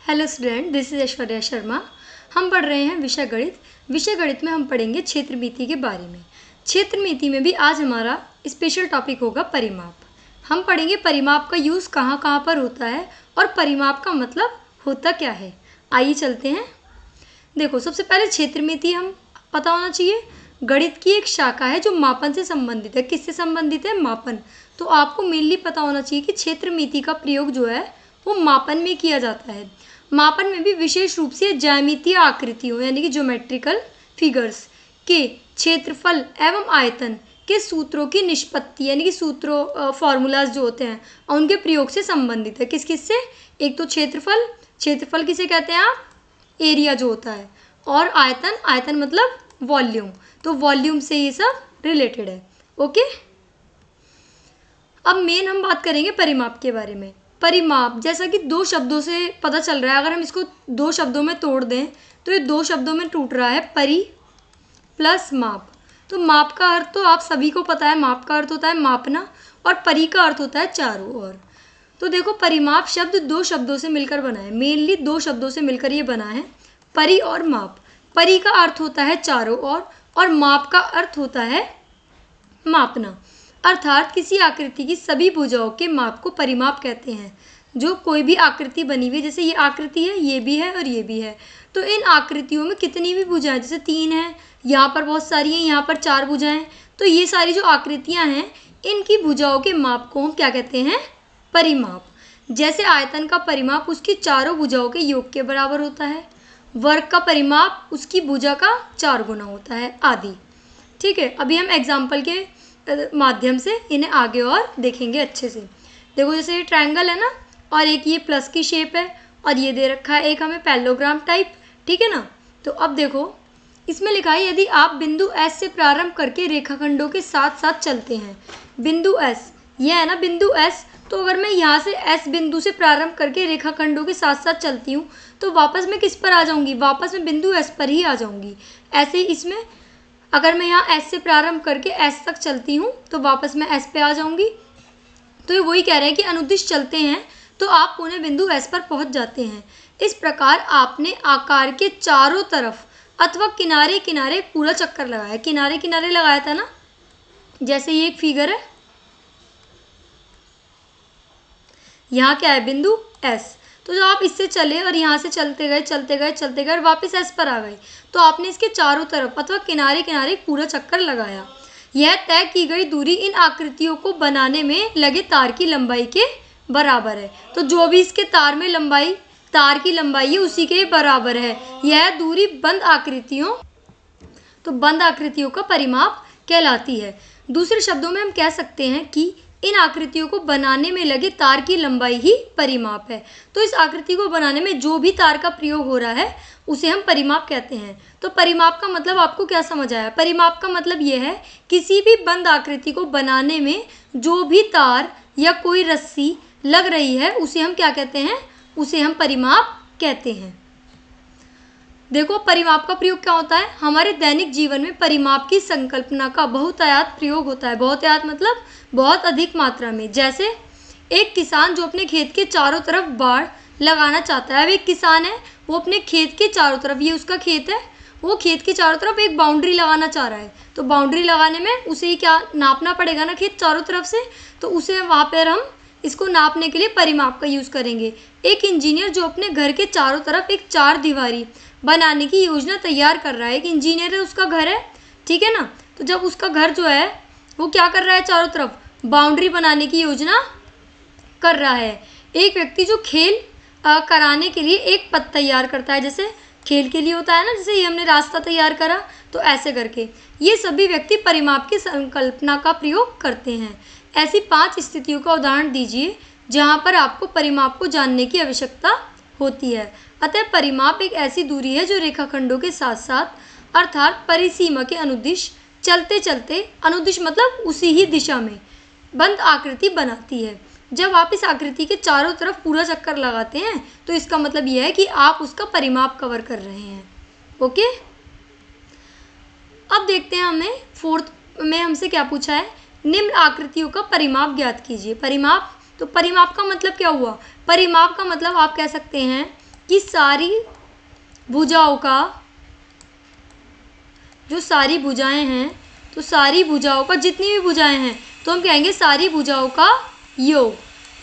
Hello student, this is Aishwarya Sharma. हम पढ़ रहे हैं विषय गणित। विषय गणित में हम पढ़ेंगे क्षेत्रमिति के बारे में। क्षेत्रमिति में भी आज हमारा स्पेशल टॉपिक होगा परिमाप। हम पढ़ेंगे परिमाप का यूज़ कहाँ कहाँ पर होता है और परिमाप का मतलब होता क्या है। आइए चलते हैं। देखो, सबसे पहले क्षेत्रमिति हम पता होना चाहिए। गणित की एक शाखा है जो मापन से संबंधित है। किससे संबंधित है? मापन। तो आपको मेनली पता होना चाहिए कि क्षेत्रमिति का प्रयोग जो है वो मापन में किया जाता है। मापन में भी विशेष रूप से ज्यामितीय आकृतियों यानी कि ज्योमेट्रिकल फिगर्स के क्षेत्रफल एवं आयतन के सूत्रों की निष्पत्ति यानी कि सूत्रों फॉर्मूलाज जो होते हैं उनके प्रयोग से संबंधित है। किस किस से? एक तो क्षेत्रफल, क्षेत्रफल किसे कहते हैं आप? एरिया जो होता है। और आयतन, आयतन मतलब वॉल्यूम। तो वॉल्यूम से ये सब रिलेटेड है। ओके, अब मेन हम बात करेंगे परिमाप के बारे में। परिमाप जैसा कि दो शब्दों से पता चल रहा है, अगर हम इसको दो शब्दों में तोड़ दें तो ये दो शब्दों में टूट रहा है, परि प्लस माप। तो माप का अर्थ तो आप सभी को पता है, माप का अर्थ होता है मापना और परि का अर्थ होता है चारों ओर। तो देखो, परिमाप शब्द दो शब्दों से मिलकर बना है, मेनली दो शब्दों से मिलकर ये बना है, परि और माप। परि का अर्थ होता है चारों ओर और माप का अर्थ होता है मापना। अर्थात किसी आकृति की सभी भुजाओं के माप को परिमाप कहते हैं। जो कोई भी आकृति बनी हुई है, जैसे ये आकृति है, ये भी है और ये भी है, तो इन आकृतियों में कितनी भी भुजाएं, जैसे 3 हैं, यहाँ पर बहुत सारी हैं, यहाँ पर 4 भुजाएं, तो ये सारी जो आकृतियाँ हैं इनकी भुजाओं के माप को हम क्या कहते हैं? परिमाप। जैसे आयतन का परिमाप उसकी चारों भुजाओं के योग के बराबर होता है, वर्ग का परिमाप उसकी भुजा का 4 गुना होता है, आदि। ठीक है, अभी हम एग्जाम्पल के माध्यम से इन्हें आगे और देखेंगे अच्छे से। देखो, जैसे ये ट्रायंगल है ना, और एक ये प्लस की शेप है और ये दे रखा है एक हमें पैरेललोग्राम टाइप। ठीक है ना। तो अब देखो, इसमें लिखा है यदि आप बिंदु एस से प्रारंभ करके रेखाखंडों के साथ साथ चलते हैं। बिंदु एस, ये है ना बिंदु एस, तो अगर मैं यहाँ से एस बिंदु से प्रारंभ करके रेखाखंडों के साथ साथ चलती हूँ तो वापस मैं किस पर आ जाऊँगी? वापस मैं बिंदु एस पर ही आ जाऊँगी। ऐसे ही इसमें अगर मैं यहाँ एस से प्रारंभ करके एस तक चलती हूँ तो वापस मैं एस पे आ जाऊँगी। तो ये वही कह रहे हैं कि अनुदिश चलते हैं तो आप पुनः बिंदु एस पर पहुँच जाते हैं। इस प्रकार आपने आकार के चारों तरफ अथवा किनारे किनारे पूरा चक्कर लगाया। किनारे किनारे लगाया था ना, जैसे ये एक फिगर है, यहाँ क्या है? बिंदु एस। तो जब आप इससे चले और यहाँ से चलते गए चलते गए चलते गए और वापस एस पर आ गए तो आपने इसके चारों तरफ अथवा किनारे किनारे पूरा चक्कर लगाया। यह तय की गई दूरी इन आकृतियों को बनाने में लगे तार की लंबाई के बराबर है। तो जो भी इसके तार में लंबाई, तार की लंबाई है उसी के बराबर है। यह दूरी बंद आकृतियों का परिमाप कहलाती है। दूसरे शब्दों में हम कह सकते हैं कि इन आकृतियों को बनाने में लगे तार की लंबाई ही परिमाप है। तो इस आकृति को बनाने में जो भी तार का प्रयोग हो रहा है उसे हम परिमाप कहते हैं। तो परिमाप का मतलब आपको क्या समझ आया? परिमाप का मतलब यह है किसी भी बंद आकृति को बनाने में जो भी तार या कोई रस्सी लग रही है उसे हम क्या कहते हैं? उसे हम परिमाप कहते हैं। देखो, परिमाप का प्रयोग क्या होता है? हमारे दैनिक जीवन में परिमाप की संकल्पना का बहुतायत प्रयोग होता है। बहुतायत मतलब बहुत अधिक मात्रा में। जैसे एक किसान जो अपने खेत के चारों तरफ बाड़ लगाना चाहता है। अब एक किसान है, वो अपने खेत के चारों तरफ, ये उसका खेत है, वो खेत के चारों तरफ एक बाउंड्री लगाना चाह रहा है। तो बाउंड्री लगाने में उसे ही क्या नापना पड़ेगा ना, खेत चारों तरफ से। तो उसे वहाँ पर हम इसको नापने के लिए परिमाप का यूज़ करेंगे। एक इंजीनियर जो अपने घर के चारों तरफ एक 4 दीवारी बनाने की योजना तैयार कर रहा है। एक इंजीनियर है, उसका घर है, ठीक है ना। तो जब उसका घर जो है वो क्या कर रहा है? चारों तरफ बाउंड्री बनाने की योजना कर रहा है। एक व्यक्ति जो खेल कराने के लिए एक पथ तैयार करता है, जैसे खेल के लिए होता है ना, जैसे ये हमने रास्ता तैयार करा, तो ऐसे करके ये सभी व्यक्ति परिमाप की संकल्पना का प्रयोग करते हैं। ऐसी 5 स्थितियों का उदाहरण दीजिए जहाँ पर आपको परिमाप को जानने की आवश्यकता होती है। अतः परिमाप एक ऐसी दूरी है जो रेखाखंडों के साथ साथ अर्थात परिसीमा के अनुदिश चलते चलते, अनुदिश मतलब उसी ही दिशा में, बंद आकृति बनाती है। जब आप इस आकृति के चारों तरफ पूरा चक्कर लगाते हैं तो इसका मतलब यह है कि आप उसका परिमाप कवर कर रहे हैं। ओके, अब देखते हैं हमें 4th में हमसे क्या पूछा है? निम्न आकृतियों का परिमाप ज्ञात कीजिए। परिमाप, तो परिमाप का मतलब क्या हुआ? परिमाप का मतलब आप कह सकते हैं कि सारी भुजाओं का, जो सारी भुजाएं हैं, तो सारी भुजाओं का, जितनी भी भुजाएं हैं तो हम कहेंगे सारी भुजाओं का योग।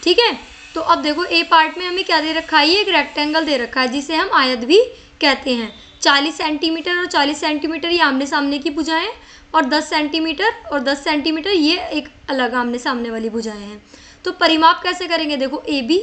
ठीक है, तो अब देखो ए पार्ट में हमें क्या दे रखा है, ये एक रेक्टेंगल दे रखा है जिसे हम आयत भी कहते हैं। 40 सेंटीमीटर और 40 सेंटीमीटर ये आमने सामने की भुजाएं, और 10 सेंटीमीटर और 10 सेंटीमीटर ये एक अलग आमने सामने वाली भुजाएं हैं। तो परिमाप कैसे करेंगे, देखो ए बी,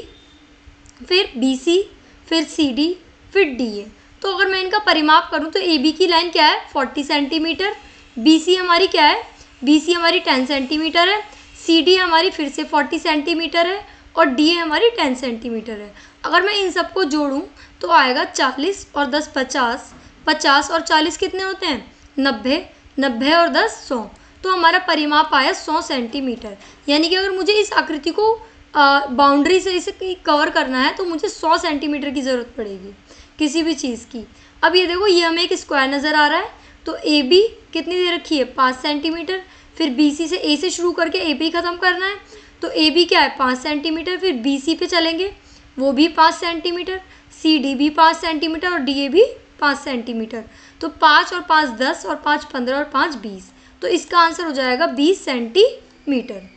फिर बी सी, फिर सी डी, फिर डी ए। तो अगर मैं इनका परिमाप करूं तो ए बी की लाइन क्या है 40 सेंटीमीटर, बी सी हमारी क्या है, बी सी हमारी 10 सेंटीमीटर है, सी डी हमारी फिर से 40 सेंटीमीटर है, और डी ए हमारी 10 सेंटीमीटर है। अगर मैं इन सबको जोड़ूं तो आएगा 40 और 10 50, 50 और 40 कितने होते हैं 90, 90 और 10 100। तो हमारा परिमाप आया 100 सेंटीमीटर। यानी कि अगर मुझे इस आकृति को बाउंड्री से इसे कवर करना है तो मुझे 100 सेंटीमीटर की ज़रूरत पड़ेगी किसी भी चीज़ की। अब ये देखो, ये हमें एक स्क्वायर नज़र आ रहा है, तो ए बी कितनी दे रखी है 5 सेंटीमीटर, फिर बी सी से ए से शुरू करके ए बी ख़त्म करना है, तो ए बी क्या है 5 सेंटीमीटर, फिर बी सी पे चलेंगे वो भी 5 सेंटीमीटर, सी डी भी 5 सेंटीमीटर और डी ए भी 5 सेंटीमीटर। तो 5 और 5 10 और 5 15 और 5 20, तो इसका आंसर हो जाएगा 20 सेंटीमीटर।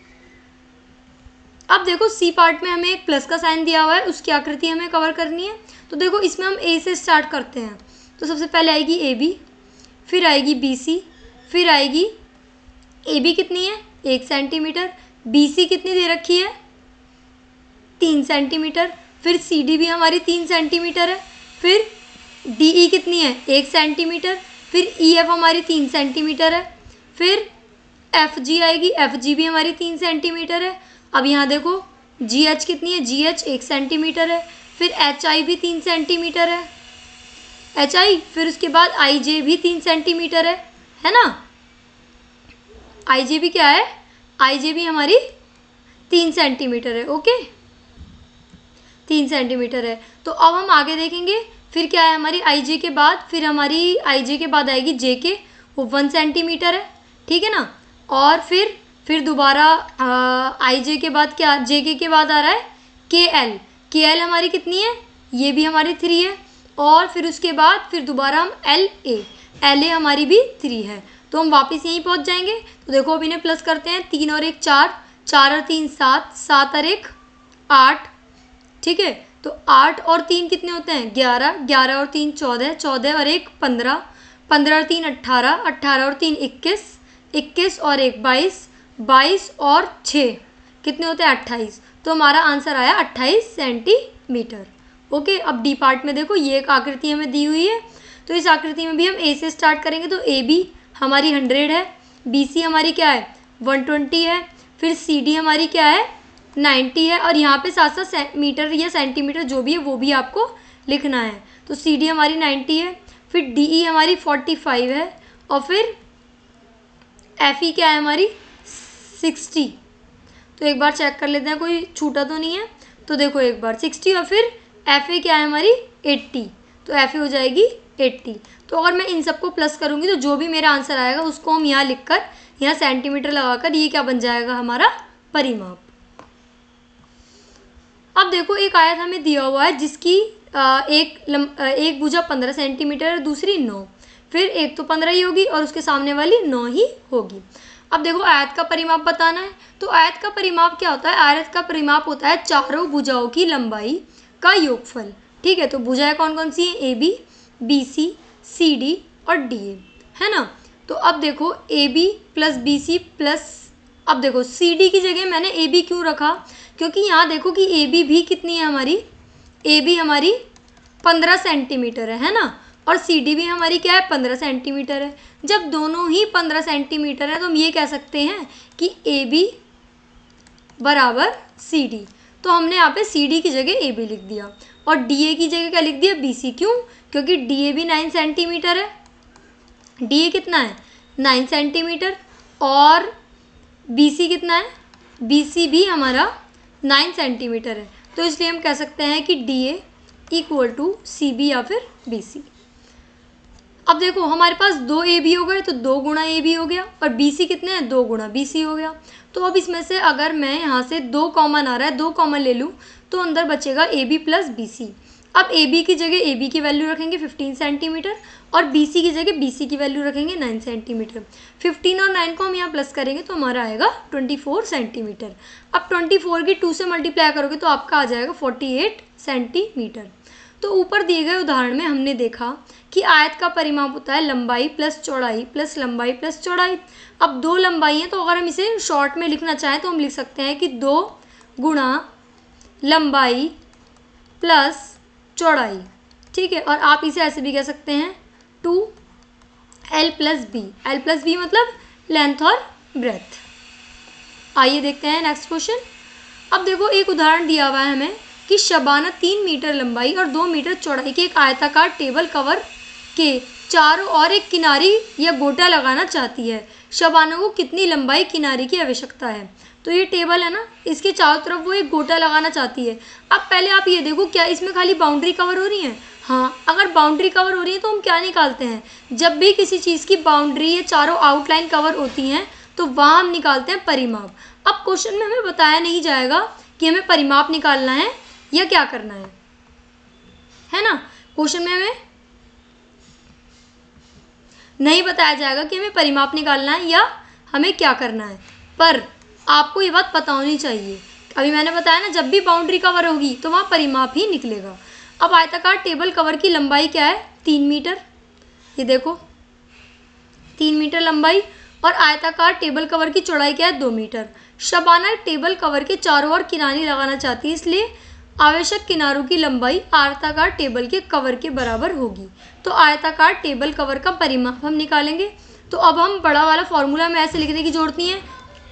अब देखो सी पार्ट में हमें एक प्लस का साइन दिया हुआ है, उसकी आकृति हमें कवर करनी है। तो देखो इसमें हम ए से स्टार्ट करते हैं, तो सबसे पहले आएगी ए बी, फिर आएगी बी सी, फिर आएगी ए बी कितनी है 1 सेंटीमीटर, बी सी कितनी दे रखी है 3 सेंटीमीटर, फिर सी डी भी हमारी 3 सेंटीमीटर है, फिर डी ई कितनी है 1 सेंटीमीटर, फिर ई एफ हमारी 3 सेंटीमीटर है, फिर एफ जी आएगी, एफ जी भी हमारी 3 सेंटीमीटर है। अब यहाँ देखो जी एच कितनी है, जी एच 1 सेंटीमीटर है, फिर एच आई भी 3 सेंटीमीटर है, एच आई, फिर उसके बाद आई जे भी 3 सेंटीमीटर है ना। आई जे भी क्या है, आई जे भी हमारी 3 सेंटीमीटर है, ओके 3 सेंटीमीटर है। तो अब हम आगे देखेंगे, फिर क्या है हमारी आई जे के बाद, फिर हमारी आई जे के बाद आएगी जे के, वो 1 सेंटीमीटर है, ठीक है ना। और फिर दोबारा आई जे के बाद क्या, जे के बाद आ रहा है के एल हमारी कितनी है, ये भी हमारी 3 है, और फिर उसके बाद फिर दोबारा हम एल ए हमारी भी 3 है। तो हम वापस यहीं पहुंच जाएंगे। तो देखो अब इन्हें प्लस करते हैं, 3 और 1 4, 4 और 3 7, 7 और 1 8, ठीक है। तो 8 और 3 कितने होते हैं 11, 11 और 3 14, 14 और 1 15, 15 और 3 18, 18 और 3 21, 21 और 1 22, 22 और 6 कितने होते हैं 28। तो हमारा आंसर आया 28 सेंटीमीटर, ओके। अब डी पार्ट में देखो, ये एक आकृति हमें दी हुई है, तो इस आकृति में भी हम ए से स्टार्ट करेंगे। तो ए बी हमारी 100 है, बी सी हमारी क्या है 120 है, फिर सी डी हमारी क्या है 90 है, और यहाँ पे साथ साथ मीटर या सेंटीमीटर जो भी है वो भी आपको लिखना है। तो सी डी हमारी 90 है, फिर डी ई हमारी 45 है, और फिर एफ ई क्या है हमारी 60। तो एक बार चेक कर लेते हैं कोई छूटा तो नहीं है। तो देखो एक बार 60, और फिर एफ ए क्या है हमारी 80, तो एफ ए हो जाएगी 80। तो अगर मैं इन सबको प्लस करूँगी तो जो भी मेरा आंसर आएगा उसको हम यहाँ लिखकर, यहाँ सेंटीमीटर लगाकर, ये क्या बन जाएगा हमारा परिमाप। अब देखो एक आयत हमें दिया हुआ है जिसकी एक भुजा 15 सेंटीमीटर है, दूसरी 9, फिर एक तो 15 ही होगी और उसके सामने वाली 9 ही होगी। अब देखो आयत का परिमाप बताना है, तो आयत का परिमाप क्या होता है, आयत का परिमाप होता है चारों भुजाओं की लंबाई का योगफल, ठीक है। तो भुजाएं कौन कौन सी हैं, A B, B C, C D और डी ए, है ना। तो अब देखो A B plus B C plus, अब देखो सी डी की जगह मैंने ए बी क्यों रखा, क्योंकि यहाँ देखो कि ए बी भी कितनी है हमारी, ए बी हमारी 15 सेंटीमीटर है ना, और सी डी भी हमारी क्या है 15 सेंटीमीटर है। जब दोनों ही 15 सेंटीमीटर है तो हम ये कह सकते हैं कि ए बी बराबर सी डी। तो हमने यहाँ पे सी डी की जगह ए बी लिख दिया, और डी ए की जगह क्या लिख दिया बी सी, क्यों, क्योंकि डी ए भी 9 सेंटीमीटर है, डी ए कितना है 9 सेंटीमीटर, और बी सी कितना है, बी सी भी हमारा 9 सेंटीमीटर है। तो इसलिए हम कह सकते हैं कि D A equal to C B या फिर बी सी। अब देखो हमारे पास 2 ए बी हो गए, तो 2 गुणा ए बी हो गया, और बी सी कितने हैं 2 गुणा बी सी हो गया। तो अब इसमें से अगर मैं यहाँ से 2 कॉमन आ रहा है, 2 कॉमन ले लूँ तो अंदर बचेगा A B plus B C, अब ए बी की जगह ए बी की वैल्यू रखेंगे 15 सेंटीमीटर और बी सी की जगह बी सी की वैल्यू रखेंगे 9 सेंटीमीटर। 15 और 9 को हम यहाँ प्लस करेंगे तो हमारा आएगा 24 सेंटीमीटर। अब 24 की 2 से मल्टीप्लाई करोगे तो आपका आ जाएगा 48 सेंटीमीटर। तो ऊपर दिए गए उदाहरण में हमने देखा कि आयत का परिमाप होता है लंबाई प्लस चौड़ाई प्लस लंबाई प्लस चौड़ाई। अब दो लंबाई है तो अगर हम इसे शॉर्ट में लिखना चाहें तो हम लिख सकते हैं कि 2 गुणा लंबाई प्लस चौड़ाई, ठीक है। और आप इसे ऐसे भी कह सकते हैं 2L plus B. L plus B मतलब लेंथ और ब्रेथ। आइए देखते हैं नेक्स्ट क्वेश्चन। अब देखो एक उदाहरण दिया हुआ है हमें कि शबाना 3 मीटर लंबाई और 2 मीटर चौड़ाई के एक आयताकार टेबल कवर के चारों ओर एक किनारी या गोटा लगाना चाहती है। शबाना को कितनी लंबाई किनारे की आवश्यकता है। तो ये टेबल है ना, इसके चारों तरफ वो एक गोटा लगाना चाहती है। अब पहले आप ये देखो क्या इसमें खाली बाउंड्री कवर हो रही है। हाँ, अगर बाउंड्री कवर हो रही है तो हम क्या निकालते हैं, जब भी किसी चीज़ की बाउंड्री या चारों आउटलाइन कवर होती हैं तो वहाँ हम निकालते हैं परिमाप। अब क्वेश्चन में हमें बताया नहीं जाएगा कि हमें परिमाप निकालना है या क्या करना है ना। क्वेश्चन में हमें नहीं बताया जाएगा कि हमें परिमाप निकालना है या हमें क्या करना है, पर आपको ये बात पता होनी चाहिए। अभी मैंने बताया ना, जब भी बाउंड्री कवर होगी तो वहाँ परिमाप ही निकलेगा। अब आयताकार टेबल कवर की लंबाई क्या है, 3 मीटर। ये देखो 3 मीटर लंबाई और आयताकार टेबल कवर की चौड़ाई क्या है, 2 मीटर। शबाना टेबल कवर के चारों ओर किनारी लगाना चाहती है, इसलिए आवश्यक किनारों की लंबाई आयताकार टेबल के कवर के बराबर होगी। तो आयताकार टेबल कवर का परिमाप हम निकालेंगे। तो अब हम बड़ा वाला फॉर्मूला में ऐसे लिखने की जरूरत नहीं है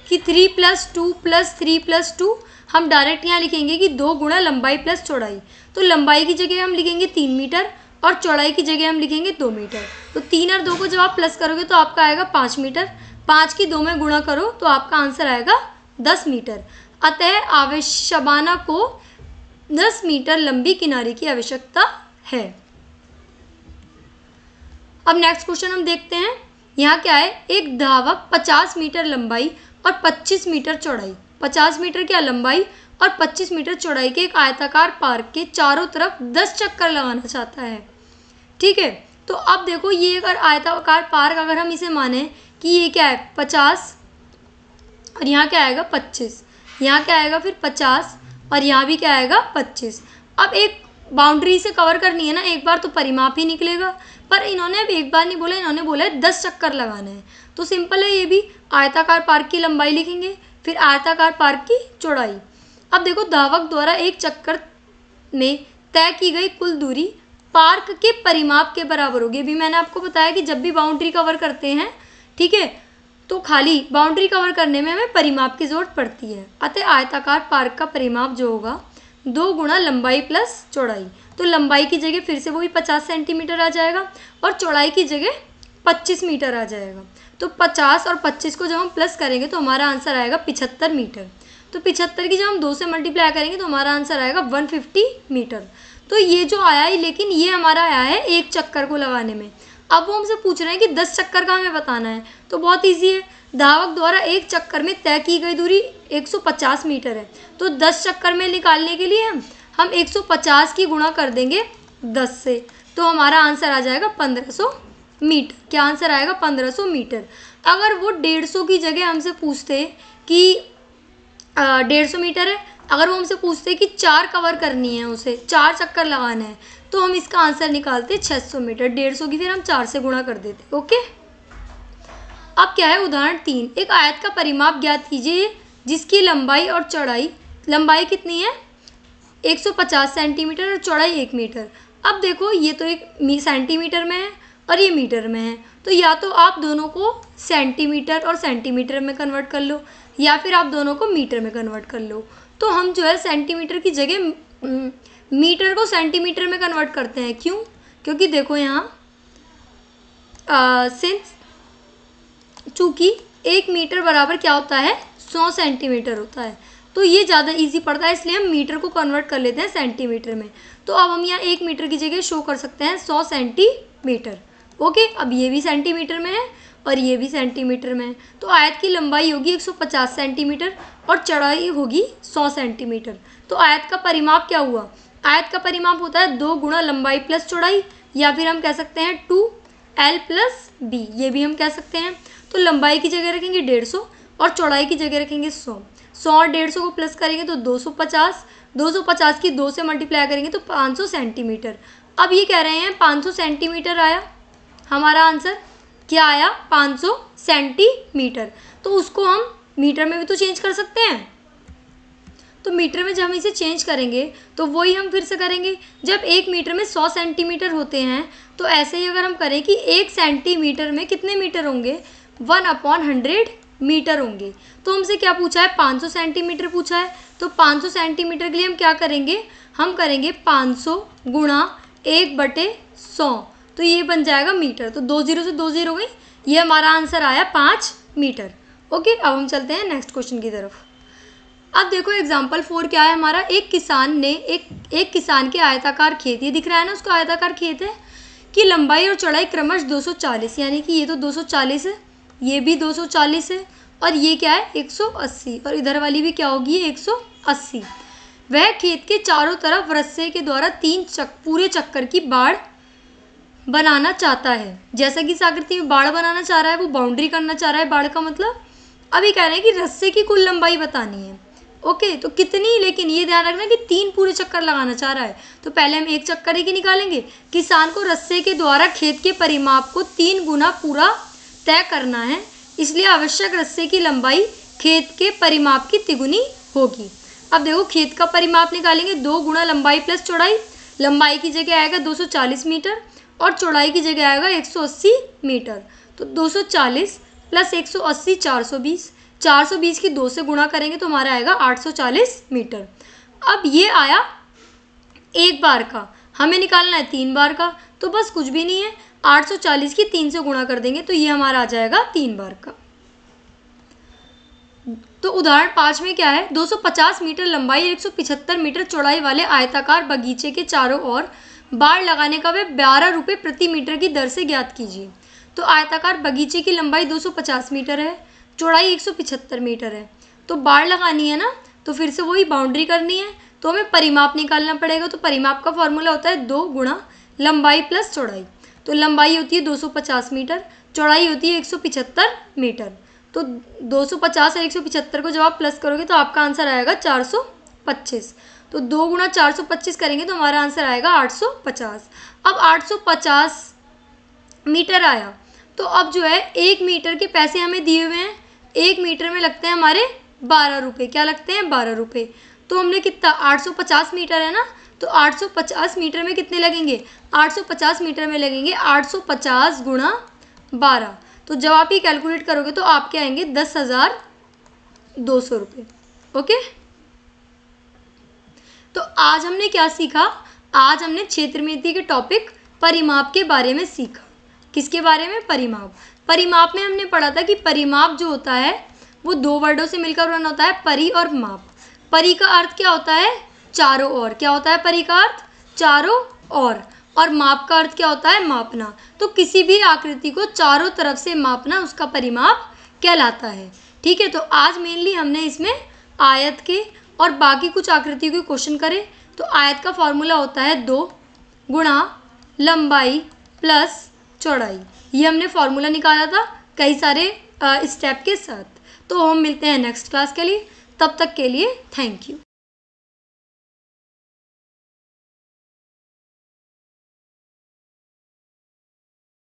कि 3 + 2 + 3 + 2। हम डायरेक्ट यहाँ लिखेंगे कि 2 गुणा लंबाई प्लस चौड़ाई। तो लंबाई की जगह हम लिखेंगे 3 मीटर और चौड़ाई की जगह हम लिखेंगे 2 मीटर। तो 3 और 2 को जब आप प्लस करोगे तो आपका आएगा 5 मीटर। 5 की 2 में गुणा करो तो आपका आंसर आएगा 10 मीटर। अतः शबाना को 10 मीटर लंबी किनारे की आवश्यकता है। अब नेक्स्ट क्वेश्चन हम देखते हैं। यहाँ क्या है, एक धावक 50 मीटर लंबाई और 25 मीटर चौड़ाई, 50 मीटर क्या लंबाई और 25 मीटर चौड़ाई के एक आयताकार पार्क के चारों तरफ 10 चक्कर लगाना चाहता है, ठीक है। तो अब देखो ये अगर आयताकार पार्क अगर हम इसे माने कि ये क्या है 50 और यहाँ क्या आएगा 25, यहाँ क्या आएगा फिर 50 और यहाँ भी क्या आएगा 25। अब एक बाउंड्री से कवर करनी है ना एक बार, तो परिमाप ही निकलेगा। पर इन्होंने अब एक बार नहीं बोला, इन्होंने बोला है 10 चक्कर लगाने हैं। तो सिंपल है, ये भी आयताकार पार्क की लंबाई लिखेंगे फिर आयताकार पार्क की चौड़ाई। अब देखो धावक द्वारा एक चक्कर में तय की गई कुल दूरी पार्क के परिमाप के बराबर होगी। अभी मैंने आपको बताया कि जब भी बाउंड्री कवर करते हैं, ठीक है, तो खाली बाउंड्री कवर करने में हमें परिमाप की जरूरत पड़ती है। अतः आयताकार पार्क का परिमाप जो होगा 2 गुणा लंबाई प्लस चौड़ाई। तो लंबाई की जगह फिर से वही 50 सेंटीमीटर आ जाएगा और चौड़ाई की जगह 25 मीटर आ जाएगा। तो 50 और 25 को जब हम प्लस करेंगे तो हमारा आंसर आएगा 75 मीटर। तो 75 की जब हम 2 से मल्टीप्लाई करेंगे तो हमारा आंसर आएगा 150 मीटर। तो ये जो आया है, लेकिन ये हमारा आया है एक चक्कर को लगाने में। अब वो हमसे पूछ रहे हैं कि 10 चक्कर का हमें बताना है। तो बहुत ईजी है, धावक द्वारा एक चक्कर में तय की गई दूरी 150 मीटर है। तो 10 चक्कर में निकालने के लिए हम 150 की गुणा कर देंगे 10 से, तो हमारा आंसर आ जाएगा 1500 मीटर। क्या आंसर आएगा 1500 मीटर। अगर वो 150 की जगह हमसे पूछते कि 150 मीटर है, अगर वो हमसे पूछते कि 4 कवर करनी है, उसे 4 चक्कर लगाना है, तो हम इसका आंसर निकालते 600 मीटर। 150 की फिर हम 4 से गुणा कर देते। ओके, अब क्या है उदाहरण 3। एक आयत का परिमाप ज्ञात कीजिए जिसकी लंबाई और चौड़ाई, लंबाई कितनी है 150 सेंटीमीटर और चौड़ाई 1 मीटर। अब देखो ये तो एक सेंटीमीटर में है और ये मीटर में है, तो या तो आप दोनों को सेंटीमीटर और सेंटीमीटर में कन्वर्ट कर लो या फिर आप दोनों को मीटर में कन्वर्ट कर लो। तो हम जो है सेंटीमीटर की जगह मीटर को सेंटीमीटर में कन्वर्ट करते हैं। क्यों? क्योंकि देखो यहाँ सिंस चूँकि 1 मीटर बराबर क्या होता है 100 सेंटीमीटर होता है, तो ये ज़्यादा इजी पड़ता है, इसलिए हम मीटर को कन्वर्ट कर लेते हैं सेंटीमीटर में। तो अब हम यहाँ 1 मीटर की जगह शो कर सकते हैं 100 सेंटीमीटर। ओके, अब ये भी सेंटीमीटर में है और ये भी सेंटीमीटर में है। तो आयत की लंबाई होगी 150 सेंटीमीटर और चौड़ाई होगी 100 सेंटीमीटर। तो आयत का परिमाप क्या हुआ आयत का परिमाप होता है 2 गुणा लंबाई प्लस चौड़ाई, या फिर हम कह सकते हैं 2l प्लस b, ये भी हम कह सकते हैं। तो लंबाई की जगह रखेंगे 150 और चौड़ाई की जगह रखेंगे 100। 100 और 150 को प्लस करेंगे तो 250, 250 की 2 से मल्टीप्लाई करेंगे तो 500 सेंटीमीटर। अब ये कह रहे हैं 500 सेंटीमीटर आया हमारा आंसर, क्या आया 500 सेंटीमीटर। तो उसको हम मीटर में भी तो चेंज कर सकते हैं, तो मीटर में जब हम इसे चेंज करेंगे तो वही हम फिर से करेंगे। जब 1 मीटर में 100 सेंटीमीटर होते हैं तो ऐसे ही अगर हम करें कि 1 सेंटीमीटर में कितने मीटर होंगे, 1/100 मीटर होंगे। तो हमसे क्या पूछा है, 500 सेंटीमीटर पूछा है। तो 500 सेंटीमीटर के लिए हम क्या करेंगे, हम करेंगे 500 गुणा 1/100, तो ये बन जाएगा मीटर। तो 2 0 से 2 0 गई, ये हमारा आंसर आया 5 मीटर। ओके, अब हम चलते हैं नेक्स्ट क्वेश्चन की तरफ। अब देखो एग्जाम्पल 4 क्या है हमारा, एक किसान ने एक किसान के आयताकार खेत, ये दिख रहा है ना उसका आयताकार खेत है, कि लंबाई और चौड़ाई क्रमश 240, यानी कि ये तो 240 है, ये भी 240 है, और ये क्या है 180, और इधर वाली भी क्या होगी 180। वह खेत के चारों तरफ रस्से के द्वारा 3 पूरे चक्कर की बाड़ बनाना चाहता है। जैसा कि इस आकृति में बाड़ बनाना चाह रहा है, वो बाउंड्री करना चाह रहा है बाड़ का मतलब। अभी कह रहे हैं कि रस्से की कुल लंबाई बतानी है। ओके, तो कितनी, लेकिन ये ध्यान रखना कि 3 पूरे चक्कर लगाना चाह रहा है, तो पहले हम 1 चक्कर ही की निकालेंगे। किसान को रस्से के द्वारा खेत के परिमाप को 3 गुना पूरा तय करना है, इसलिए आवश्यक रस्से की लंबाई खेत के परिमाप की तिगुनी होगी। अब देखो खेत का परिमाप निकालेंगे, 2 गुना लंबाई प्लस चौड़ाई। लंबाई की जगह आएगा 240 मीटर और चौड़ाई की जगह आएगा 180 मीटर। तो 240 प्लस 180 420, 420 की 2 से गुणा करेंगे तो हमारा आएगा 840 मीटर। अब ये आया 1 बार का, हमें निकालना है 3 बार का, तो बस कुछ भी नहीं है, 840 की 3 से गुणा कर देंगे तो ये हमारा आ जाएगा 3 बार का। तो उदाहरण 5 में क्या है, 250 मीटर लंबाई 175 मीटर चौड़ाई वाले आयताकार बगीचे के चारों ओर बाड़ लगाने का वे 12 रुपये प्रति मीटर की दर से ज्ञात कीजिए। तो आयताकार बगीचे की लंबाई 250 मीटर है, चौड़ाई 175 मीटर है, तो बाड़ लगानी है ना, तो फिर से वही बाउंड्री करनी है, तो हमें परिमाप निकालना पड़ेगा। तो परिमाप का फॉर्मूला होता है 2 गुणा लंबाई प्लस चौड़ाई। तो लंबाई होती है 250 मीटर, चौड़ाई होती है 175 मीटर। तो 250 और 175 को जब आप प्लस करोगे तो आपका आंसर आएगा 425। तो 2 गुणा 425 करेंगे तो हमारा आंसर आएगा 850। अब 850 मीटर आया, तो अब जो है 1 मीटर के पैसे हमें दिए हुए हैं, 1 मीटर में लगते हैं हमारे 12 रुपये। क्या लगते हैं 12 रुपये। तो हमने कितना 850 मीटर है ना, तो 850 मीटर में कितने लगेंगे, 850 मीटर में लगेंगे 850 गुणा 12। तो जब आप ये कैलकुलेट करोगे तो आपके आएंगे 10,200 रुपये। ओके, तो आज हमने क्या सीखा, आज हमने क्षेत्रमिति के टॉपिक परिमाप के बारे में सीखा। किसके बारे में, परिमाप। परिमाप में हमने पढ़ा था कि परिमाप जो होता है वो 2 वर्डों से मिलकर बना होता है, परि और माप। परि का अर्थ क्या होता है, चारों ओर। क्या होता है परि का अर्थ, चारों ओर। और माप का अर्थ क्या होता है, मापना। तो किसी भी आकृति को चारों तरफ से मापना उसका परिमाप कहलाता है। ठीक है, तो आज मेनली हमने इसमें आयत के और बाकी कुछ आकृतियों के क्वेश्चन करे। तो आयत का फॉर्मूला होता है 2 गुणा लंबाई प्लस चौड़ाई, ये हमने फॉर्मूला निकाला था कई सारे स्टेप के साथ। तो हम मिलते हैं नेक्स्ट क्लास के लिए, तब तक के लिए थैंक यू।